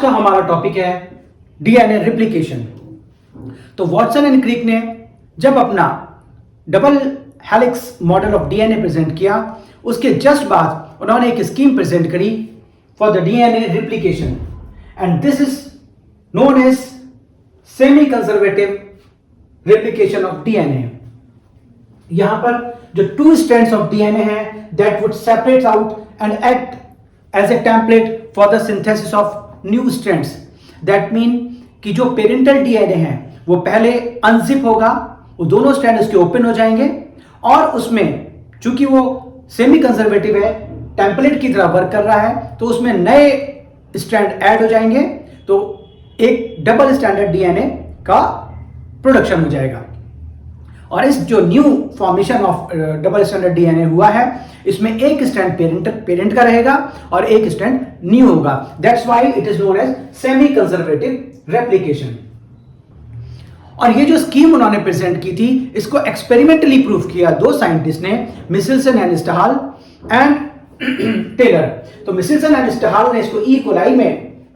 का हमारा टॉपिक है डीएनए रिप्लिकेशन। तो वॉटसन एंड क्रिक ने जब अपना double helix model of DNA present किया, उसके जस्ट बाद उन्होंने एक स्कीम प्रेजेंट करी for the DNA replication, and this is known as semi conservative replication of DNA. यहां पर जो 2 स्ट्रैंड्स ऑफ डीएनए है that would separate out and act as a template for the synthesis of new strands. That mean कि जो parental DNA है वो पहले unzip होगा, वो दोनों स्ट्रैंड उसके ओपन हो जाएंगे और उसमें चूंकि वो सेमी कंजर्वेटिव है, टेम्पलेट की तरह वर्क कर रहा है, तो उसमें नए स्ट्रैंड ऐड हो जाएंगे, तो एक डबल स्टैंडर्ड डीएनए का प्रोडक्शन हो जाएगा। और इस जो new formation of double standard DNA हुआ है, इसमें एक स्ट्रैंड पेरेंट का रहेगा और एक स्ट्रैंड न्यू होगा। That's why it is known as semi conservative replication. और ये जो स्कीम उन्होंने प्रेजेंट की थी, इसको एक्सपेरिमेंटली प्रूव किया 2 साइंटिस्ट ने, मिचेल्सन एंड स्टहाल एंड टेलर। तो मिचेल्सन एंड स्टहाल ने इसको ई कोलाई में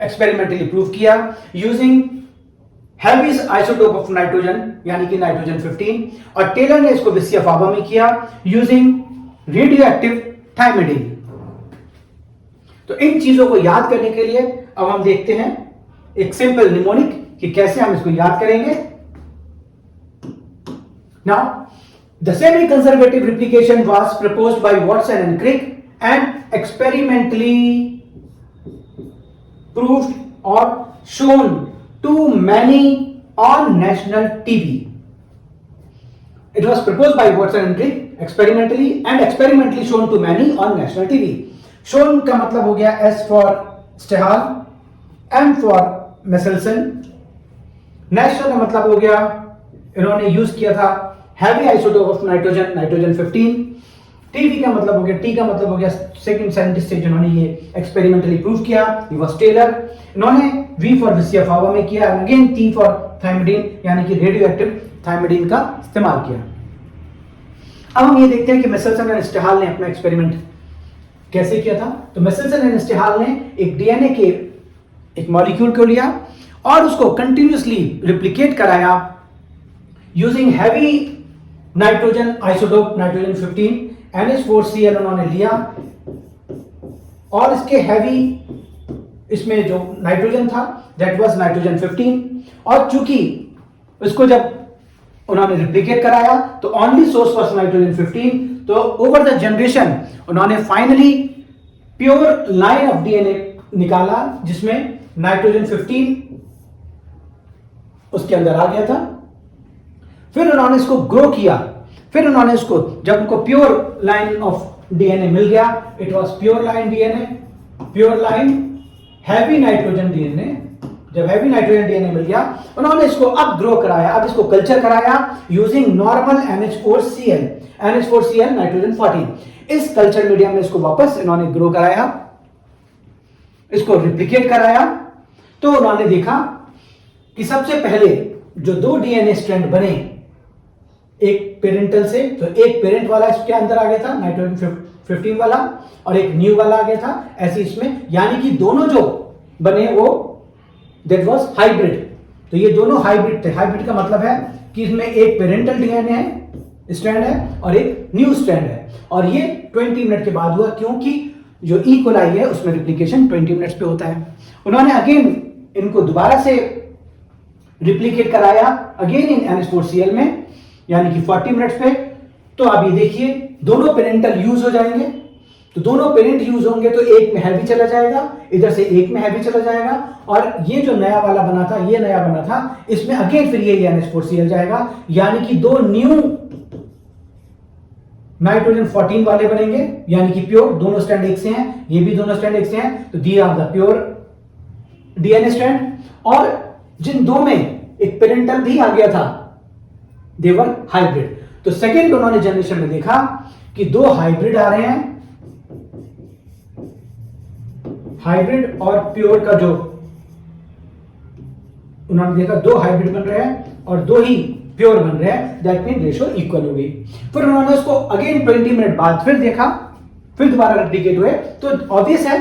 एक्सपेरिमेंटली प्रूव किया using heavy isotope of nitrogen यानी कि नाइट्रोजन 15, और टेलर ने इसको विसिया फाबा में किया यूजिंग रेडियो एक्टिव थायमिडीन। तो इन चीजों को याद करने के लिए अब हम देखते हैं एक सिंपल निमोनिक कि कैसे हम इसको याद करेंगे। Now the semi conservative replication was proposed by Watson and Crick and experimentally proved or shown to many on national TV. It was proposed by Watson and Crick experimentally shown to many on national TV. Shown का मतलब हो गया S for Stahal, M for Michelson. National का मतलब हो गया, इन्होंने use किया था heavy isotope of nitrogen 15। TV का मतलब हो गया, टी का मतलब हो गया सेकंड साइंटिस्ट जिन्होंने ये एक्सपेरिमेंटली प्रूव किया, ही वाज टेलर। इन्होंने वी फॉर विसिया फावा में किया, अगेन टी फॉर थायमिडीन यानी कि रेडियो एक्टिव थायमिडीन का इस्तेमाल किया। अब हम ये देखते हैं कि मिचेल्सन एंड स्टहाल ने अपना एक्सपेरिमेंट कैसे किया था। तो मिचेल्सन एंड स्टहाल ने एक डीएनए के एक मॉलिक्यूल को लिया और उसको कंटिन्यूअसली रिप्लिकेट कराया using heavy nitrogen isotope nitrogen 15 NH4Cl उन्होंने लिया, और इसके हैवी इसमें जो नाइट्रोजन था दैट वाज नाइट्रोजन 15, और चूंकि इसको जब उन्होंने रिप्लिकेट कराया तो ओनली सोर्स वाज नाइट्रोजन 15, तो ओवर द जनरेशन उन्होंने finally pure line of DNA निकाला जिसमें नाइट्रोजन 15 उसके अंदर आ गया था। फिर उन्होंने इसको ग्रो किया, फिर उन्होंने इसको जब उनको प्योर लाइन ऑफ डीएनए मिल गया, it was pure line DNA, pure line heavy nitrogen DNA. जब हैवी नाइट्रोजन डीएनए मिल गया, उन्होंने इसको अब ग्रो कराया, अब इसको कल्चर कराया यूजिंग नॉर्मल NH4Cl नाइट्रोजन 14। इस कल्चर मीडियम में इसको वापस इन्होंने ग्रो कराया, इसको रिप्लिकेट कराया। तो उन्होंने देखा कि सबसे पहले जो 2 डीएनए स्ट्रैंड बने एक पेरेंटल से, तो एक पेरेंट वाला इसके अंदर आ गया था नाइट्रोजन 15 वाला, और एक न्यू वाला आ गया था ऐसे इसमें, यानी कि दोनों जो बने वो दैट वाज हाइब्रिड। तो ये दोनों हाइब्रिड थे। हाइब्रिड का मतलब है कि इसमें एक पेरेंटल डीएनए है स्ट्रैंड है और एक न्यू स्ट्रैंड है, और ये 20 मिनट के बाद हुआ क्योंकि जो ई कोलाई है उसमें रिप्लिकेशन 20 मिनट्स पे होता है। उन्होंने अगेन इनको दोबारा से रिप्लिकेट कराया अगेन इन NH4Cl में यानी कि 40 मिनट्स पे। तो अब ये देखिए दोनों पेरेंटल यूज हो जाएंगे, तो दोनों पेरेंट यूज होंगे तो एक में हैवी चला जाएगा, इधर से एक में हैवी चला जाएगा, और ये जो नया वाला बना था, ये नया बना था, इसमें अगेन फिर ये NH4Cl जाएगा, यानी कि 2 न्यू नाइट्रोजन 14 वाले बनेंगे, यानी कि प्योर, दोनों स्ट्रैंड एक से हैं, ये भी दोनों स्ट्रैंड एक से हैं, तो they are the pure DNA strand. और जिन 2 में एक पेरेंटल भी आ गया था, दे वर हाइब्रिड। तो सेकेंड उन्होंने जनरेशन में देखा कि 2 हाइब्रिड आ रहे हैं, हाइब्रिड और प्योर का जो उन्होंने देखा 2 हाइब्रिड बन रहे हैं और 2 ही प्योर बन रहे हैं, दैट मीन रेशियो इक्वल हो गई। फिर उन्होंने उसको अगेन 20 मिनट बाद फिर देखा, फिर दोबारा रेप्लिकेट हुए, तो ऑब्वियस है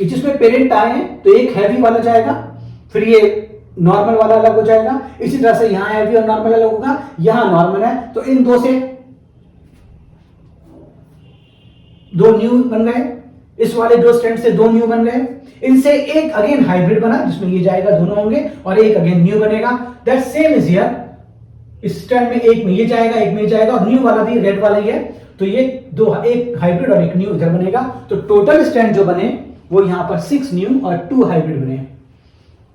कि जिसमें पेरेंट आए हैं तो एक हैवी वाला जाएगा, फिर ये नॉर्मल वाला अलग हो जाएगा। इसी तरह से यहां हैवी और नॉर्मल अलग होगा, यहां नॉर्मल है तो इन दो से दो न्यू बन गए, इस वाले दो स्ट्रैंड से दो न्यू बन गए, इनसे एक अगेन हाइब्रिड बना जिसमें ये जाएगा दोनों होंगे और एक अगेन न्यू बनेगा। दैट सेम इज हियर, इस स्ट्रैंड में एक में ये जाएगा एक में ये जाएगा और न्यू वाला भी रेड वाला ही है, तो ये दो, एक हाइब्रिड और एक न्यू इधर बनेगा। तो टोटल स्ट्रैंड जो बने वो यहां पर 6 न्यू और 2 हाइब्रिड बने।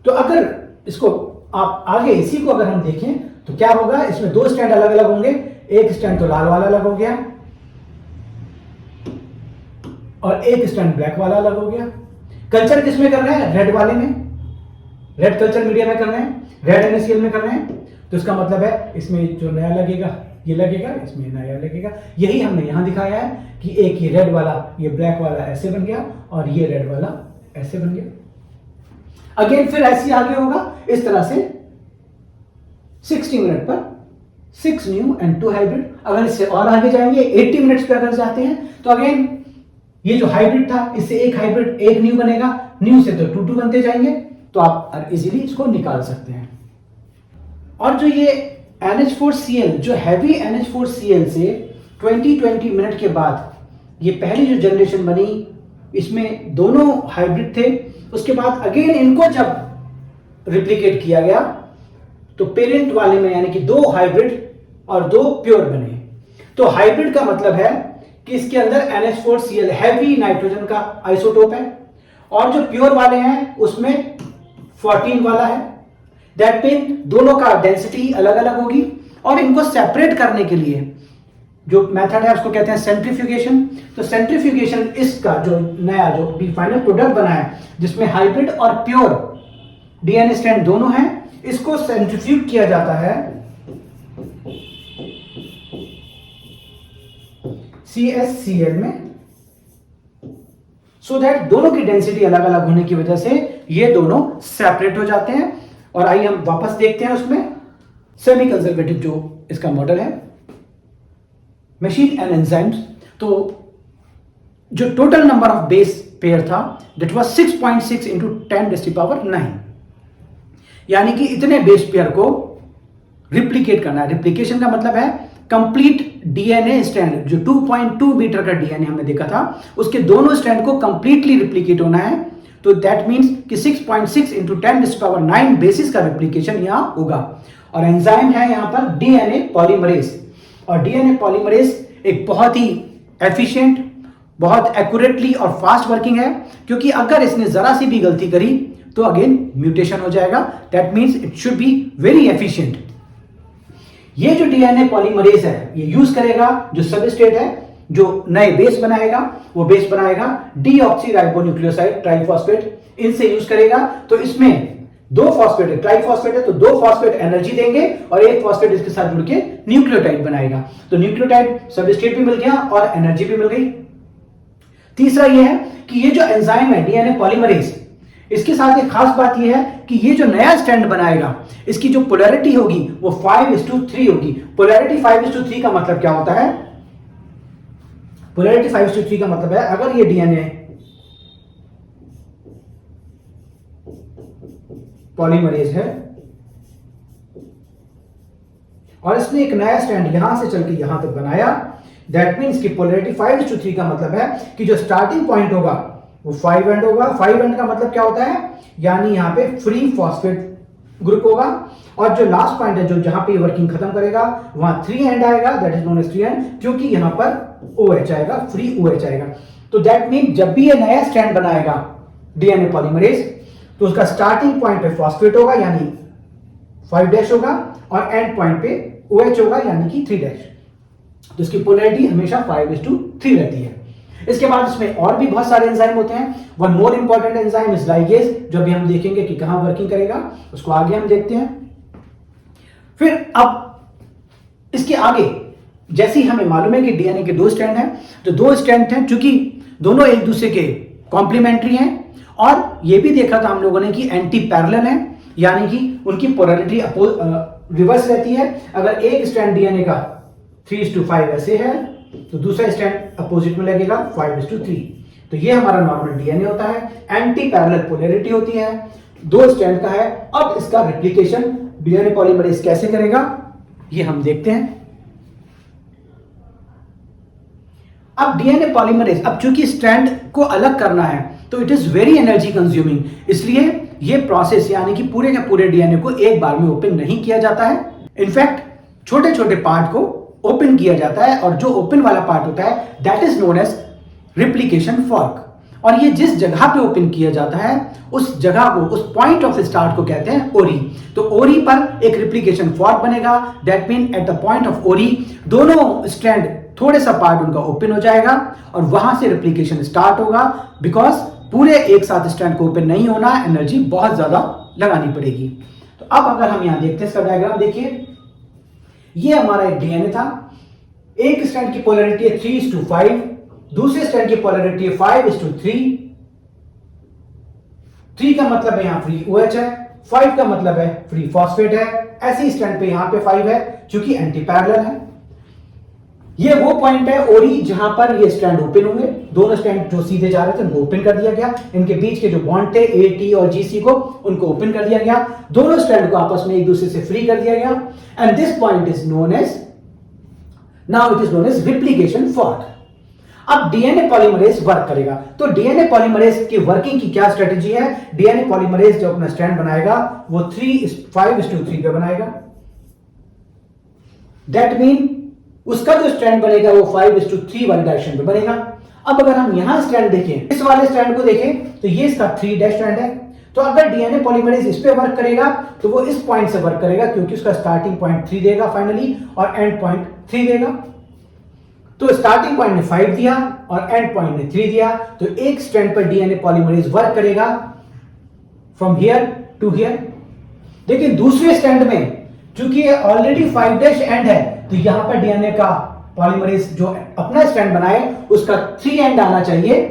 तो अगर इसको आप आगे इसी को अगर हम देखें तो क्या होगा, इसमें दो स्ट्रैंड अलग अलग होंगे, एक स्ट्रैंड तो लाल वाला अलग हो गया और एक स्ट्रैंड ब्लैक वाला अलग हो गया। कल्चर किसमें कर रहे हैं, रेड वाले में, रेड कल्चर मीडिया में कर रहे हैं, रेड NaCl में कर रहे हैं। तो इसका मतलब है इसमें जो नया लगेगा ये लगेगा, इसमें नया लगेगा। यही हमने यहां दिखाया है कि एक ये रेड वाला ये ब्लैक वाला ऐसे बन गया और ये रेड वाला ऐसे बन गया। अगेन फिर ऐसे आगे होगा इस तरह से 60 मिनट पर 6 न्यू एंड 2 हाइब्रिड। अगर इससे और आगे जाएंगे 80 मिनट्स पे अगर जाते हैं तो अगेन ये जो हाइब्रिड था इससे एक हाइब्रिड एक न्यू बनेगा, न्यू से तो 2 बनते जाएंगे, तो आप इजीली इसको निकाल सकते हैं। और जो ये NH4Cl जो हैवी NH4Cl से 20 मिनट के बाद ये पहली जो जनरेशन बनी इसमें दोनों हाइब्रिड थे, उसके बाद अगेन इनको जब रिप्लिकेट किया गया तो पेरेंट वाले में यानी कि 2 हाइब्रिड और 2 प्योर बने। तो हाइब्रिड का मतलब है कि इसके अंदर NH4Cl हैवी नाइट्रोजन का आइसोटोप है और जो प्योर वाले हैं उसमें 14 वाला है। दैट मीन दोनों का डेंसिटी अलग अलग होगी और इनको सेपरेट करने के लिए जो मेथड है उसको कहते हैं सेंट्रीफ्यूगेशन। तो सेंट्रीफ्यूगेशन इसका जो नया जो भी फाइनल प्रोडक्ट बना है जिसमें हाइब्रिड और प्योर DNA स्ट्रैंड दोनों हैं, इसको सेंट्रीफ्यूग किया जाता है CSCl में, सो दैट दोनों की डेंसिटी अलग अलग होने की वजह से ये दोनों सेपरेट हो जाते हैं। और आइए हम वापस देखते हैं उसमें सेमी कंजर्वेटिव जो इसका मॉडल है मशीन एंड एंजाइम्स। तो जो total number of base pair था दैट वाज 6.6 इंटू 10⁻⁹, यानी कि इतने बेस पेयर को रिप्लिकेट करना है। रिप्लिकेशन का मतलब है कंप्लीट DNA स्ट्रैंड, जो 2.2 मीटर का DNA हमने देखा था उसके दोनों स्ट्रैंड को कंप्लीटली रिप्लिकेट होना है। तो दैट मींस कि 6.6 इंटू 10⁹ बेसिस का रिप्लिकेशन यहां होगा। और एंजाइम है यहां पर DNA पॉलीमरेज, और DNA पॉलीमरेज एक बहुत ही एफिशिएंट, बहुत एक्यूरेटली और फास्ट वर्किंग है, क्योंकि अगर इसने जरा सी भी गलती करी तो अगेन म्यूटेशन हो जाएगा। That means it should be very efficient. ये जो DNA पॉलीमरेज है ये यूज करेगा जो सबस्ट्रेट है, जो नए बेस बनाएगा वो बेस बनाएगा डीऑक्सीराइबोन्यूक्लियोसाइड ट्राइफॉस्फेट, इनसे यूज करेगा। तो इसमें 2 फॉस्फेट है, ट्राइफॉस्फेट है, तो 2 फॉस्फेट एनर्जी देंगे और एक फॉस्फेट इसके साथ जुड़ के न्यूक्लियोटाइड बनाएगा। तो न्यूक्लियोटाइड सबस्ट्रेट भी मिल गया और एनर्जी भी मिल गई। तीसरा ये है कि ये जो एंजाइम है DNA पॉलीमरेज, इसके साथ एक खास बात यह है कि ये जो नया स्ट्रैंड बनाएगा इसकी जो पोलैरिटी होगी वो 5:3 होगी। पोलैरिटी 5:3 का मतलब क्या होता है? पोलैरिटी 5:3 का मतलब है अगर ये DNA पॉलीमरेज है और इसने एक नया स्ट्रैंड यहां से चल के यहां तक बनाया, दैट मीन्स कि पोलैरिटी 5:3 का मतलब है कि जो स्टार्टिंग पॉइंट होगा वो 5 एंड होगा। 5 एंड का मतलब क्या होता है? यानी यहां पे फ्री फॉस्फेट ग्रुप होगा और जो लास्ट पॉइंट है जो जहां पे वर्किंग खत्म करेगा वहां 3 एंड आएगा, that is known as 3 end, क्योंकि यहां पर OH आएगा, फ्री OH आएगा। तो दैट मीन जब भी ये नया स्ट्रैंड बनाएगा DNA पॉलीमरेज तो उसका स्टार्टिंग पॉइंट पे फॉस्फेट होगा यानी 5' होगा और एंड पॉइंट पे OH होगा यानी कि 3'। तो इसकी पोलैरिटी हमेशा 5:3 रहती है। इसके बाद इसमें और भी बहुत सारे एंजाइम होते हैं। One more important enzyme is ligase, जो भी हम देखेंगे कि कहां वर्किंग करेगा, उसको आगे हम देखते हैं। फिर अब इसके आगे जैसे ही हमें मालूम है कि DNA के 2 स्ट्रैंड हैं, तो 2 स्ट्रैंड हैं चूंकि दोनों एक दूसरे के कॉम्प्लीमेंट्री हैं, और यह भी देखा था हम लोगों ने कि एंटी पैरेलल है, यानी कि उनकी पोलैरिटी रिवर्स रहती है। अगर एक स्ट्रैंड DNA का 3:5 ऐसे है तो दूसरा स्ट्रैंड अपोजिट में लगेगा 5:3। तो तो ये हमारा नॉर्मल डीएनए होता है, एंटी पैरेलल पोलैरिटी होती है, 2 स्ट्रैंड का है। अब इसका रेप्लिकेशन डीएनए पॉलीमरेज कैसे करेगा ये हम देखते हैं। अब डीएनए पॉलीमरेज, अब चूंकि स्ट्रैंड को अलग करना है तो it is very energy consuming, इसलिए ये प्रोसेस यानी कि पूरे के पूरे डीएनए को एक बार में ओपन नहीं किया जाता है। इनफैक्ट छोटे छोटे पार्ट को ओपन किया जाता है, और जो ओपन वाला पार्ट होता है that is known as replication fork. और ये जिस जगह पे ओपन किया जाता है उस जगह को, उस पॉइंट ऑफ स्टार्ट को कहते हैं ओरी। तो ओरी पर एक रिप्लिकेशन फॉर्क बनेगा, that mean at the point of ओरी दोनों स्ट्रैंड थोड़े सा पार्ट उनका ओपन हो जाएगा और वहां से रिप्लिकेशन स्टार्ट होगा, बिकॉज पूरे एक साथ स्ट्रैंड को ओपन नहीं होना, एनर्जी बहुत ज्यादा लगानी पड़ेगी। तो अब अगर हम यहां देखते हैं इसका डायग्राम, देखिए ये हमारा एक डीएनए था, एक स्ट्रैंड की पोलैरिटी है 3:5, दूसरे स्ट्रैंड की पोलैरिटी है 5:3। 3 का मतलब है यहां फ्री OH है, 5 का मतलब है फ्री फॉस्फेट है। ऐसे स्ट्रैंड पे यहां पे 5 है क्योंकि एंटी पैरेलल है। ये वो पॉइंट है ओरी जहां पर ये स्ट्रैंड ओपन होंगे, दोनों स्ट्रैंड जो सीधे जा रहे थे उनको ओपन कर दिया गया, इनके बीच के जो बॉन्ड थे ए टी और GC को उनको ओपन कर दिया गया, दोनों स्ट्रैंड को आपस में एक दूसरे से फ्री कर दिया गया, and this point is known as, now it is known as replication fork. अब डीएनए पॉलीमरेज वर्क करेगा, तो डीएनए पॉलीमरेज की वर्किंग की क्या स्ट्रेटेजी है? डीएनए पॉलीमरेज जो अपना स्ट्रैंड बनाएगा वो 5:3 पे बनाएगा, दैट मीन उसका जो स्ट्रैंड बनेगा वो 5:3 वाली डायरेक्शन पे बनेगा। अब अगर हम यहां स्ट्रैंड देखें, इस वाले स्ट्रैंड को देखें तो ये इसका 3' स्ट्रैंड है। तो अगर डीएनए पॉलीमरेज इस पे वर्क करेगा तो वो इस पॉइंट से वर्क करेगा क्योंकि उसका स्टार्टिंग पॉइंट 3 देगा फाइनली और एंड पॉइंट 3 देगा। तो स्टार्टिंग पॉइंट ने 5 दिया और एंड पॉइंट ने 3 दिया, तो एक स्ट्रैंड पर डीएनए पॉलीमरेज वर्क करेगा फ्रॉम हियर टू हियर। लेकिन दूसरे स्ट्रैंड में चूंकि ये ऑलरेडी 5' एंड है तो यहां पर डीएनए का पॉलीमरेज जो अपना स्ट्रैंड बनाए उसका 3 एंड आना चाहिए।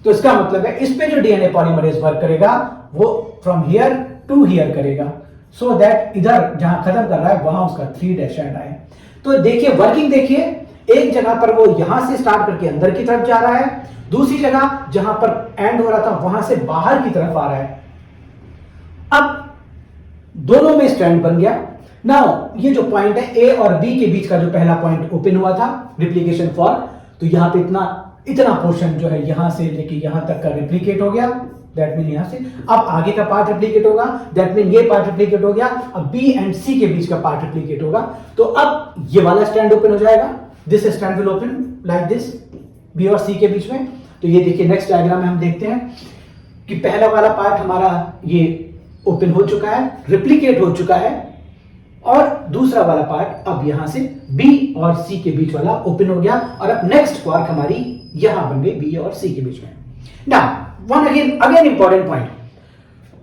तो इसका मतलब है इस पे जो डीएनए पॉलीमरेज वर्क करेगा वो फ्रॉम हियर टू हियर करेगा, सो दैट इधर जहां खत्म कर रहा है वहां उसका 3' एंड आए। तो देखिए वर्किंग, देखिए एक जगह पर वो यहां से स्टार्ट करके अंदर की तरफ जा रहा है, दूसरी जगह जहां पर एंड हो रहा था वहां से बाहर की तरफ आ रहा है। अब दोनों में स्ट्रैंड बन गया। नाउ ये जो पॉइंट है ए और बी के बीच का जो पहला पॉइंट ओपन हुआ था रिप्लिकेशन फॉर्क, तो यहां पे इतना पोर्शन जो है यहां से लेके यहां तक का रिप्लिकेट हो गया, दैट मीन यहां से अब आगे का पार्ट रिप्लिकेट होगा, दैट मीन ये पार्ट रिप्लिकेट हो गया। अब बी एंड सी के बीच का पार्ट रिप्लिकेट होगा, तो अब ये वाला स्ट्रैंड ओपन हो जाएगा, this strand will open like this, B और सी के बीच में। तो ये देखिए नेक्स्ट डायग्राम में हम देखते हैं कि पहला वाला पार्ट हमारा ये ओपन हो चुका है, रिप्लिकेट हो चुका है, और दूसरा वाला पार्ट अब यहां से B और C के बीच वाला ओपन हो गया, और अब नेक्स्ट फॉर्क हमारी यहां बन गई B और C के बीच में। Now one again important point,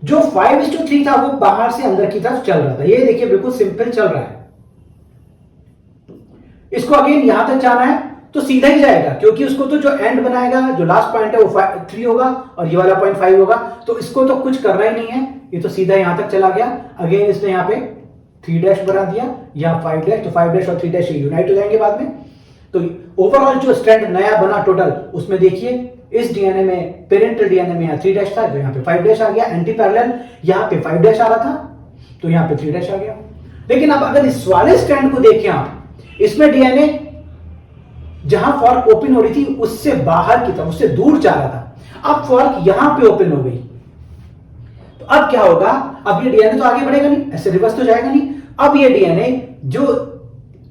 जो 5:3 था वो बाहर से अंदर की तरफ चल रहा था, ये देखिए बिल्कुल सिंपल चल रहा है। इसको अगेन यहां तक जाना है तो सीधा ही जाएगा, क्योंकि उसको तो जो एंड बनाएगा, जो लास्ट पॉइंट है वो 3 होगा और ये वाला पॉइंट 5 होगा, तो इसको तो कुछ करना ही नहीं है, ये तो सीधा यहां तक चला गया। अगेन इसने यहां पे 3' बना दिया, यहाँ 5', तो 5' और 3' यूनाइट हो जाएंगे बाद में। तो ओवरऑल जो स्ट्रैंड नया बना टोटल, उसमें देखिए इस डीएनए में, पेरेंटल डीएनए में यहाँ 3' था, तो यहाँ पे 5' आ गया, एंटी पैरेलल यहाँ पे 5' आ रहा था तो यहाँ पे 3' आ गया। लेकिन अब अगर इस वाले स्ट्रैंड को देखें आप, इसमें डीएनए जहां फॉर्क ओपन हो रही थी उससे बाहर की तरफ, उससे दूर जा रहा था, अब फॉर्क यहां पे ओपन हो गई, तो अब क्या होगा? अब ये डीएनए तो आगे बढ़ेगा नहीं, ऐसे रिवर्स तो जाएगा नहीं। अब ये डीएनए जो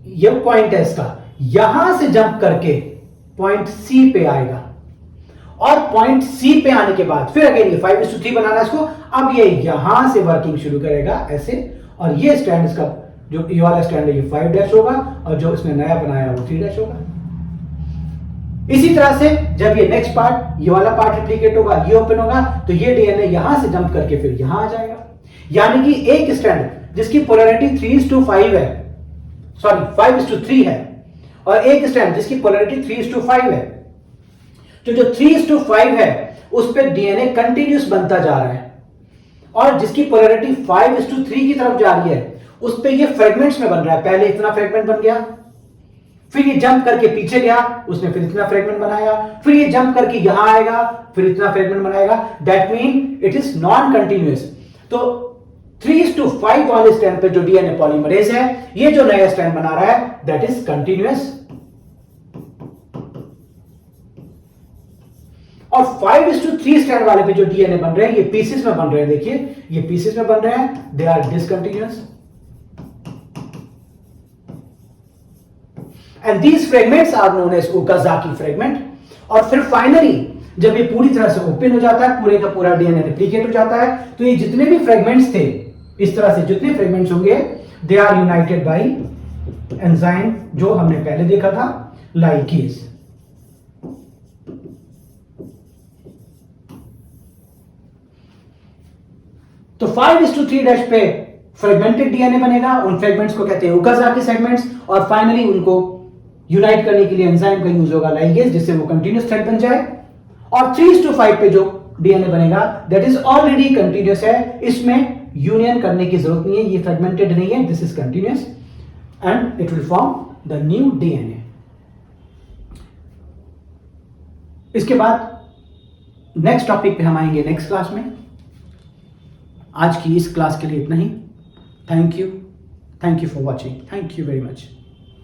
ये पॉइंट है इसका, यहां से जंप करके पॉइंट सी पे आएगा, और पॉइंट सी पे आने के बाद फिर अगेन ये 5:3 बनाना है इसको, अब ये यहां से वर्किंग शुरू करेगा ऐसे, और ये स्ट्रैंड इसका जो ये वाला स्ट्रैंड है ये 5' होगा, और जो इसने नया बनाया वो 3' होगा। इसी तरह से जब ये नेक्स्ट पार्ट, ये वाला पार्ट रिप्लिकेट होगा, ये ओपन होगा, तो ये डीएनए यहां से जंप करके फिर यहां आ जाएगा। यानी कि एक स्ट्रैंड जिसकी पोलैरिटी 3:5 है, सॉरी 5:3 है, और एक स्ट्रैंड जिसकी पोलैरिटी 3:5 है, तो जो 3:5 है उस पर डीएनए कंटिन्यूस बनता जा रहा है, और जिसकी पोलैरिटी 5:3 की तरफ जा रही है उस पे ये फ्रेगमेंट्स में बन रहा है। पहले इतना फ्रेगमेंट बन गया, फिर ये जंप करके पीछे गया, उसने फिर इतना फ्रेगमेंट बनाया, फिर ये जंप करके यहां आएगा, फिर इतना फ्रेगमेंट बनाएगा। That mean it is non continuous. तो 3:5 वाले स्ट्रैंड पे जो डीएनए पॉलीमरेज है, ये जो नया स्ट्रैंड बना रहा है, दैट इज कंटिन्यूअस। और 5:3 स्ट्रैंड वाले पे जो डीएनए बन रहे हैं, ये पीसेस में बन रहे हैं। देखिए ये पीसेस में बन रहे हैं, they are discontinuous. And these fragments are known as Okazaki fragment. और फिर फाइनली जब ये पूरी तरह से ओपन हो जाता है, पूरे का पूरा डीएनए रेप्लिकेट हो जाता है, तो ये जितने भी फ्रेगमेंट्स थे, इस तरह से जितने फ्रेगमेंट्स होंगे, they are united by enzyme, जो हमने पहले देखा था, लाइकेज। तो 5:3 पे फ्रेगमेंटेड डीएनए बनेगा। उन फ्रेगमेंट्स को कहते हैं ओकाजाकी सेगमेंट्स। और फाइनली उनको यूनाइट करने के लिए एंजाइम का यूज होगा लाइगेज, जिससे वो कंटिन्यूअस थ्रेड बन जाए। और 3:5 पे जो डीएनए बनेगा, दैट इज ऑलरेडी कंटिन्यूअस है, इसमें यूनियन करने की जरूरत नहीं है, ये फ्रेगमेंटेड नहीं है, this is continuous and it will form the new DNA. इसके बाद नेक्स्ट टॉपिक पे हम आएंगे नेक्स्ट क्लास में। आज की इस क्लास के लिए इतना ही। Thank you for watching. Thank you very much.